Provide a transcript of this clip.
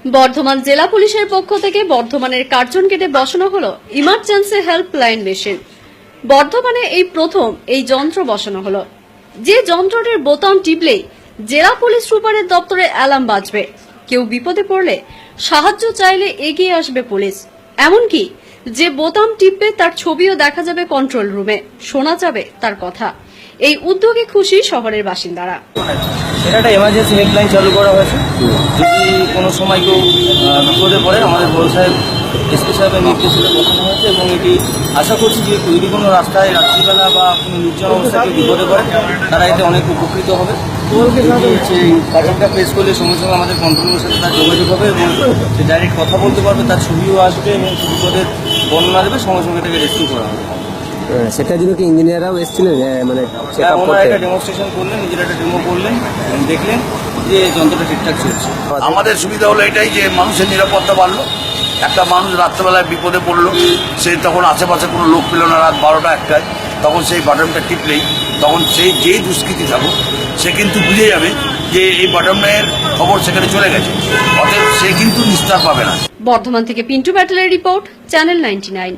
বর্ধমান জেলা পুলিশের পক্ষ থেকে বর্ধমানের কার্জন গেটে বসানো হলো ইমার্জেন্সি হেল্পলাইন মেশিন। বর্ধমানে এই প্রথম এই যন্ত্র বসানো হলো, যে যন্ত্রটির বোতাম টিপলেই জেলা পুলিশ সুপারের দপ্তরে অ্যালার্ম বাজবে। কেউ বিপদে পড়লে সাহায্য চাইলে এগিয়ে আসবে পুলিশ। এমনকি যে বোতাম টিপবে তার ছবিও দেখা যাবে কন্ট্রোল রুমে, শোনা যাবে তার কথা। এই উদ্যোগে খুশি শহরের বাসিন্দারা। এটা একটা এমার্জেন্সি হেল্পলাইন চালু করা হয়েছে। যদি কোনো সময় কেউ বিপদে পড়ে আমাদের বড় সাহেব এসপি সাহেবের নির্দেশে বসানো হয়েছে এবং এটি আশা করছি যে যদি কোনো রাস্তায় রাত্রিবেলা বা কোনো নির্জন অবস্থায় কেউ বিপদে পড়ে তারা এতে অনেক উপকৃত হবে। সেই বাটনটা প্রেস করলে সঙ্গে সঙ্গে আমাদের কন্ট্রোলের সাথে তার যোগাযোগ হবে এবং সে ডাইরেক্ট কথা বলতে পারবে, তার ছবিও আসবে এবং বিপদের বর্ণনা দেবে, সঙ্গে সঙ্গে তাকে রেস্কিউ করা হবে। সেটার জন্য কি ইঞ্জিনিয়াররাও এসেছিলেন? মানে ওনারা একটা ডেমনস্ট্রেশন করলেন, নিজেরা একটা ডেমো করলেন, দেখলেন যে যন্ত্রটা ঠিকঠাক চলছে। আমাদের সুবিধা হলো এটাই যে মানুষের নিরাপত্তা বাড়লো। একটা মানুষ রাত্রেবেলায় বিপদে পড়লো, সে তখন আশেপাশে কোনো লোক পেল না, রাত 12টা 1টায়, তখন সেই বাটনটা টিপলেই তখন সেই যেই দুষ্কৃতী থাকুক সে কিন্তু বুঝে যাবে যে এই বাটনের খবর সেখানে চলে গেছে, অতএব সে কিন্তু নিস্তার পাবে না। বর্ধমান থেকে পিন্টু প্যাটেলের রিপোর্ট, চ্যানেল 99।